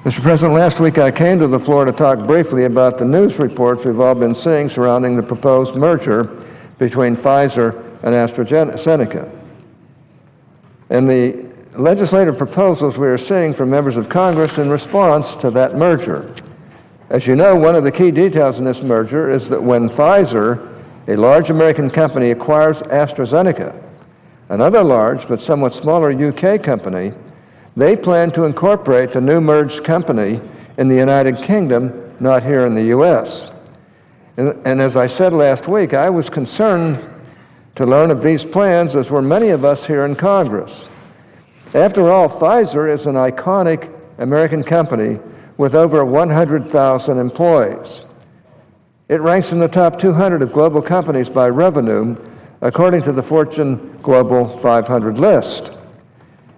Mr. President, last week I came to the floor to talk briefly about the news reports we've all been seeing surrounding the proposed merger between Pfizer and AstraZeneca, and the legislative proposals we are seeing from members of Congress in response to that merger. As you know, one of the key details in this merger is that when Pfizer, a large American company, acquires AstraZeneca, another large but somewhat smaller UK company, they plan to incorporate the new merged company in the United Kingdom, not here in the U.S. And as I said last week, I was concerned to learn of these plans, as were many of us here in Congress. After all, Pfizer is an iconic American company with over 100,000 employees. It ranks in the top 200 of global companies by revenue, according to the Fortune Global 500 list.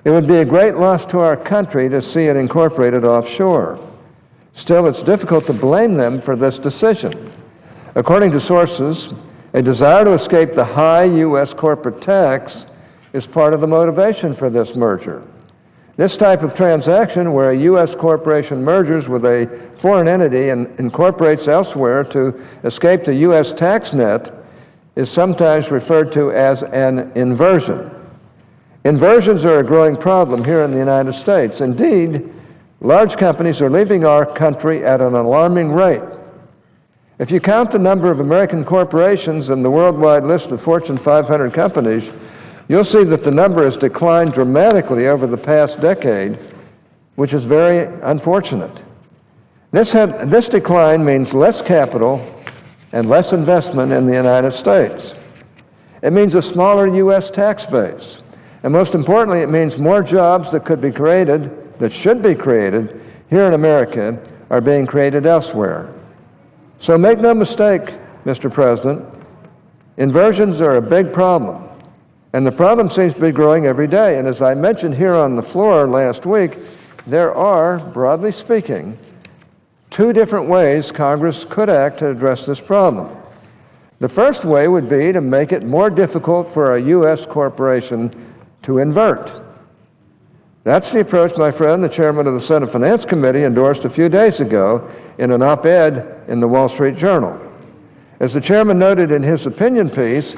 It would be a great loss to our country to see it incorporated offshore. Still, it's difficult to blame them for this decision. According to sources, a desire to escape the high U.S. corporate tax is part of the motivation for this merger. This type of transaction, where a U.S. corporation merges with a foreign entity and incorporates elsewhere to escape the U.S. tax net, is sometimes referred to as an inversion. Inversions are a growing problem here in the United States. Indeed, large companies are leaving our country at an alarming rate. If you count the number of American corporations in the worldwide list of Fortune 500 companies, you'll see that the number has declined dramatically over the past decade, which is very unfortunate. This decline means less capital and less investment in the United States. It means a smaller U.S. tax base. And most importantly, it means more jobs that could be created, that should be created here in America, are being created elsewhere. So make no mistake, Mr. President, inversions are a big problem. And the problem seems to be growing every day. And as I mentioned here on the floor last week, there are, broadly speaking, two different ways Congress could act to address this problem. The first way would be to make it more difficult for a U.S. corporation to invert. That's the approach, my friend, the chairman of the Senate Finance Committee endorsed a few days ago in an op-ed in the Wall Street Journal. As the chairman noted in his opinion piece,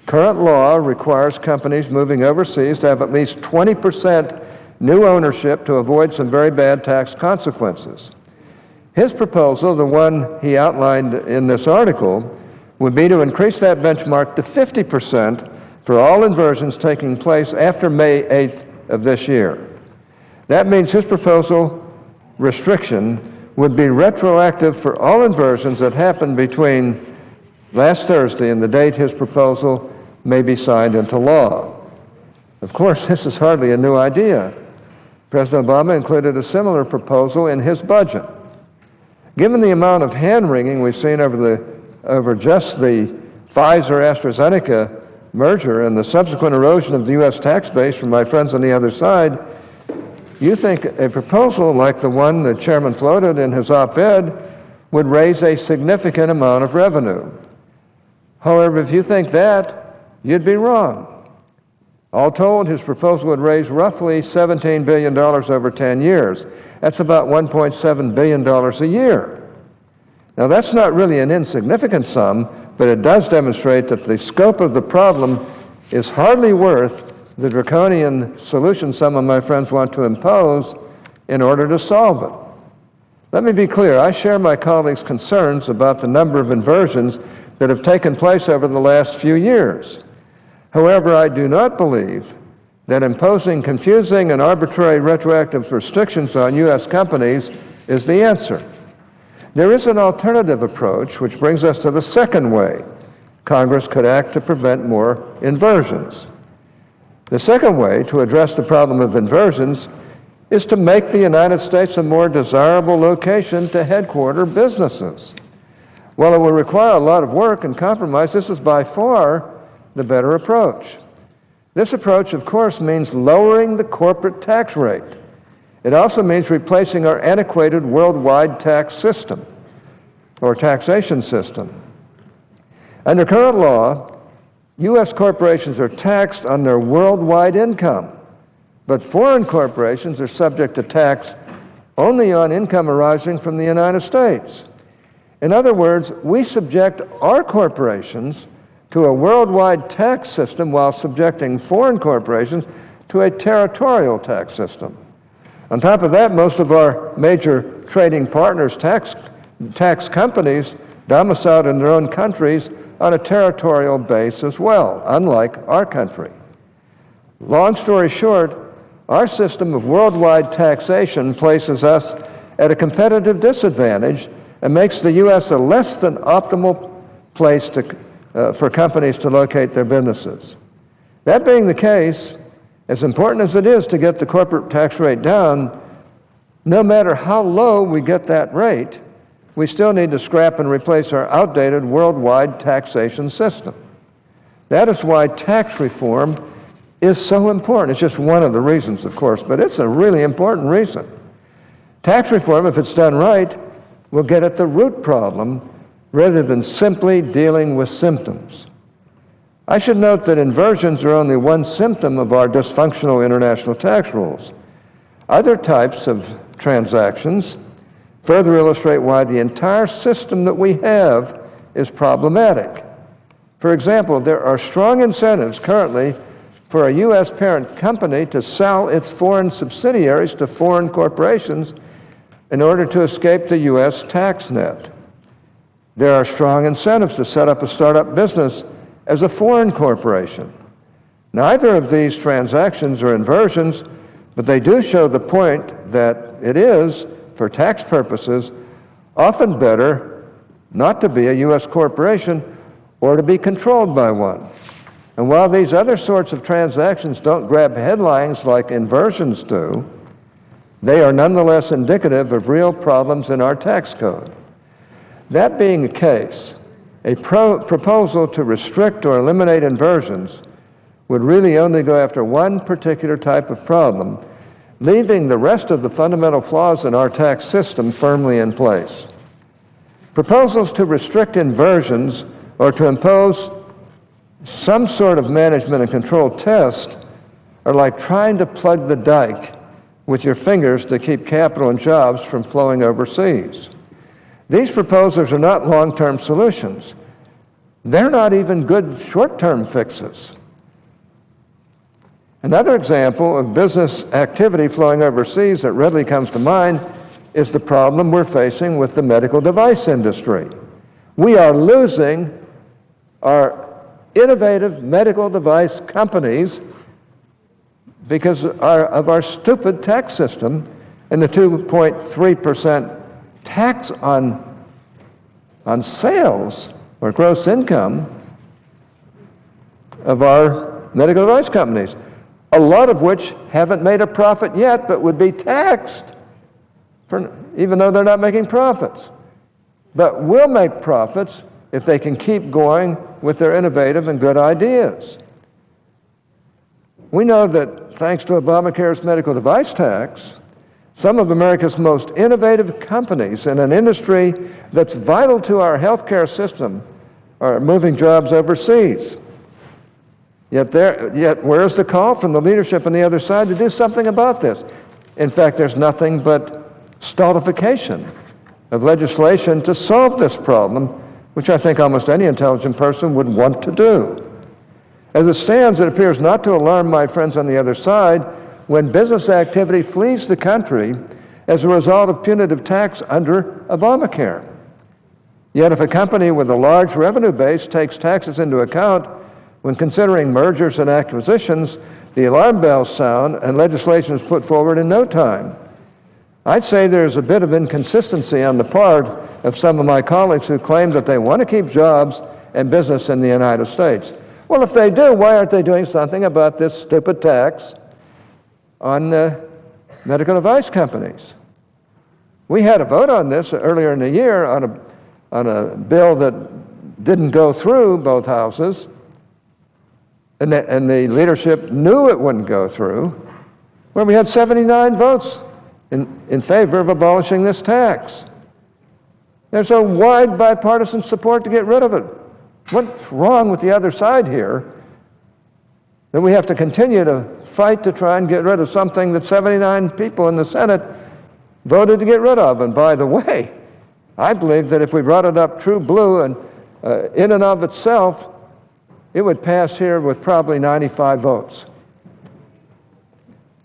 current law requires companies moving overseas to have at least 20% new ownership to avoid some very bad tax consequences. His proposal, the one he outlined in this article, would be to increase that benchmark to 50% for all inversions taking place after May 8th of this year. That means his proposal restriction would be retroactive for all inversions that happened between last Thursday and the date his proposal may be signed into law. Of course, this is hardly a new idea. President Obama included a similar proposal in his budget. Given the amount of hand-wringing we've seen over just the Pfizer-AstraZeneca merger and the subsequent erosion of the U.S. tax base from my friends on the other side, you think a proposal like the one the chairman floated in his op-ed would raise a significant amount of revenue. However, if you think that, you'd be wrong. All told, his proposal would raise roughly $17 billion over 10 years. That's about $1.7 billion a year. Now, that's not really an insignificant sum, but it does demonstrate that the scope of the problem is hardly worth the draconian solution some of my friends want to impose in order to solve it. Let me be clear. I share my colleagues' concerns about the number of inversions that have taken place over the last few years. However, I do not believe that imposing confusing and arbitrary retroactive restrictions on U.S. companies is the answer. There is an alternative approach, which brings us to the second way Congress could act to prevent more inversions. The second way to address the problem of inversions is to make the United States a more desirable location to headquarter businesses. While it will require a lot of work and compromise, this is by far the better approach. This approach, of course, means lowering the corporate tax rate. It also means replacing our antiquated worldwide tax system, or taxation system. Under current law, U.S. corporations are taxed on their worldwide income, but foreign corporations are subject to tax only on income arising from the United States. In other words, we subject our corporations to a worldwide tax system while subjecting foreign corporations to a territorial tax system. On top of that, most of our major trading partners, tax companies, domiciled in their own countries on a territorial base as well, unlike our country. Long story short, our system of worldwide taxation places us at a competitive disadvantage and makes the U.S. a less than optimal place for companies to locate their businesses. That being the case, as important as it is to get the corporate tax rate down, no matter how low we get that rate, we still need to scrap and replace our outdated worldwide taxation system. That is why tax reform is so important. It's just one of the reasons, of course, but it's a really important reason. Tax reform, if it's done right, will get at the root problem rather than simply dealing with symptoms. I should note that inversions are only one symptom of our dysfunctional international tax rules. Other types of transactions further illustrate why the entire system that we have is problematic. For example, there are strong incentives currently for a U.S. parent company to sell its foreign subsidiaries to foreign corporations in order to escape the U.S. tax net. There are strong incentives to set up a startup business as a foreign corporation. Neither of these transactions are inversions, but they do show the point that it is, for tax purposes, often better not to be a U.S. corporation or to be controlled by one. And while these other sorts of transactions don't grab headlines like inversions do, they are nonetheless indicative of real problems in our tax code. That being the case, a proposal to restrict or eliminate inversions would really only go after one particular type of problem, leaving the rest of the fundamental flaws in our tax system firmly in place. Proposals to restrict inversions or to impose some sort of management and control test are like trying to plug the dike with your fingers to keep capital and jobs from flowing overseas. These proposals are not long-term solutions. They're not even good short-term fixes. Another example of business activity flowing overseas that readily comes to mind is the problem we're facing with the medical device industry. We are losing our innovative medical device companies because of our stupid tax system and the 2.3% tax on sales or gross income of our medical device companies, a lot of which haven't made a profit yet but would be taxed even though they're not making profits, but will make profits if they can keep going with their innovative and good ideas. We know that thanks to Obamacare's medical device tax, some of America's most innovative companies in an industry that's vital to our healthcare system are moving jobs overseas. Yet where's the call from the leadership on the other side to do something about this? In fact, there's nothing but stultification of legislation to solve this problem, which I think almost any intelligent person would want to do. As it stands, it appears not to alarm my friends on the other side when business activity flees the country as a result of punitive tax under Obamacare. Yet if a company with a large revenue base takes taxes into account when considering mergers and acquisitions, the alarm bells sound and legislation is put forward in no time. I'd say there's a bit of inconsistency on the part of some of my colleagues who claim that they want to keep jobs and business in the United States. Well, if they do, why aren't they doing something about this stupid tax on medical device companies? We had a vote on this earlier in the year on a bill that didn't go through both houses, and the leadership knew it wouldn't go through, where we had 79 votes in favor of abolishing this tax. There's a wide bipartisan support to get rid of it. What's wrong with the other side here that we have to continue to fight to try and get rid of something that 79 people in the Senate voted to get rid of. And by the way, I believe that if we brought it up true blue and in and of itself, it would pass here with probably 95 votes.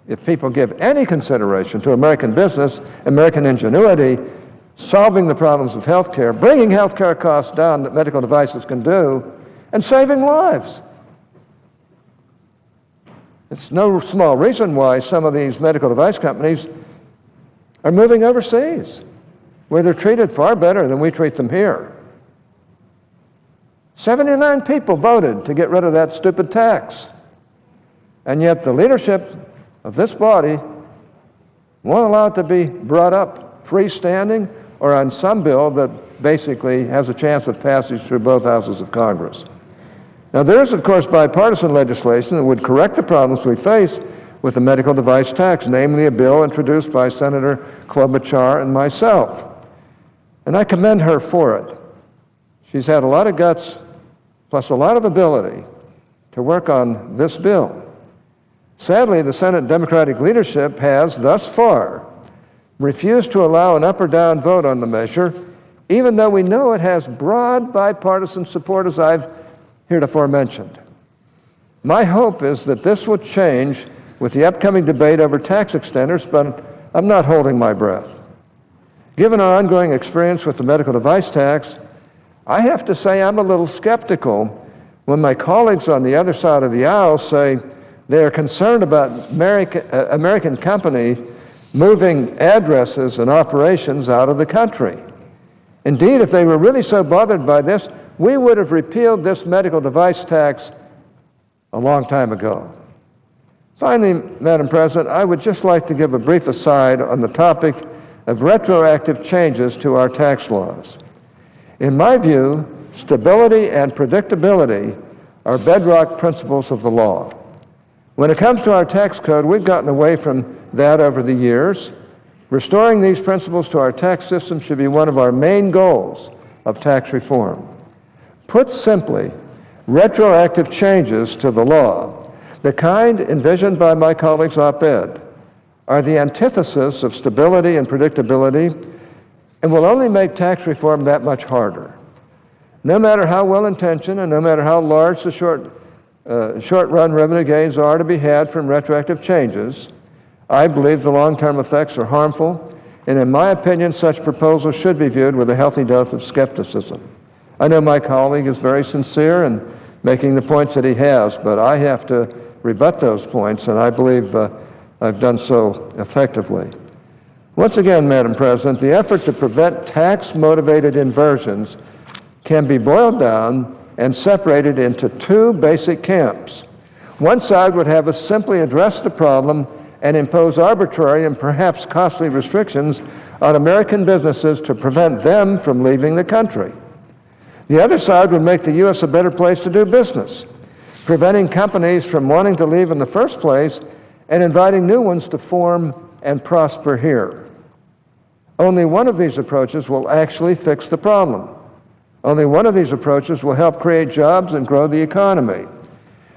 If people give any consideration to American business, American ingenuity, solving the problems of health care, bringing health care costs down that medical devices can do, and saving lives. It's no small reason why some of these medical device companies are moving overseas, where they're treated far better than we treat them here. 79 people voted to get rid of that stupid tax. And yet the leadership of this body won't allow it to be brought up freestanding or on some bill that basically has a chance of passage through both houses of Congress. Now, there is, of course, bipartisan legislation that would correct the problems we face with the medical device tax, namely a bill introduced by Senator Klobuchar and myself. And I commend her for it. She's had a lot of guts, plus a lot of ability to work on this bill. Sadly, the Senate Democratic leadership has, thus far, refused to allow an up or down vote on the measure, even though we know it has broad bipartisan support, as I've heretofore mentioned. My hope is that this will change with the upcoming debate over tax extenders, but I'm not holding my breath. Given our ongoing experience with the medical device tax, I have to say I'm a little skeptical when my colleagues on the other side of the aisle say they are concerned about American companies moving addresses and operations out of the country. Indeed, if they were really so bothered by this, we would have repealed this medical device tax a long time ago. Finally, Madam President, I would just like to give a brief aside on the topic of retroactive changes to our tax laws. In my view, stability and predictability are bedrock principles of the law. When it comes to our tax code, we've gotten away from that over the years. Restoring these principles to our tax system should be one of our main goals of tax reform. Put simply, retroactive changes to the law, the kind envisioned by my colleagues' op-ed, are the antithesis of stability and predictability and will only make tax reform that much harder. No matter how well-intentioned and no matter how large the short-run revenue gains are to be had from retroactive changes, I believe the long-term effects are harmful, and in my opinion, such proposals should be viewed with a healthy dose of skepticism. I know my colleague is very sincere in making the points that he has, but I have to rebut those points, and I believe I've done so effectively. Once again, Madam President, the effort to prevent tax-motivated inversions can be boiled down and separated into two basic camps. One side would have us simply address the problem and impose arbitrary and perhaps costly restrictions on American businesses to prevent them from leaving the country. The other side would make the U.S. a better place to do business, preventing companies from wanting to leave in the first place and inviting new ones to form and prosper here. Only one of these approaches will actually fix the problem. Only one of these approaches will help create jobs and grow the economy.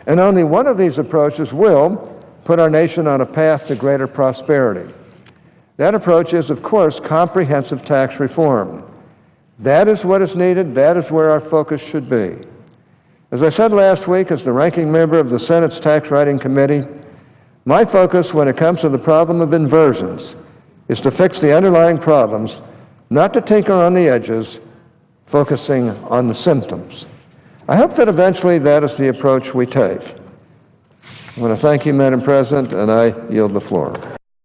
And only one of these approaches will put our nation on a path to greater prosperity. That approach is, of course, comprehensive tax reform. That is what is needed. That is where our focus should be. As I said last week as the ranking member of the Senate's Tax Writing Committee, my focus when it comes to the problem of inversions is to fix the underlying problems, not to tinker on the edges, focusing on the symptoms. I hope that eventually that is the approach we take. I want to thank you, Madam President, and I yield the floor.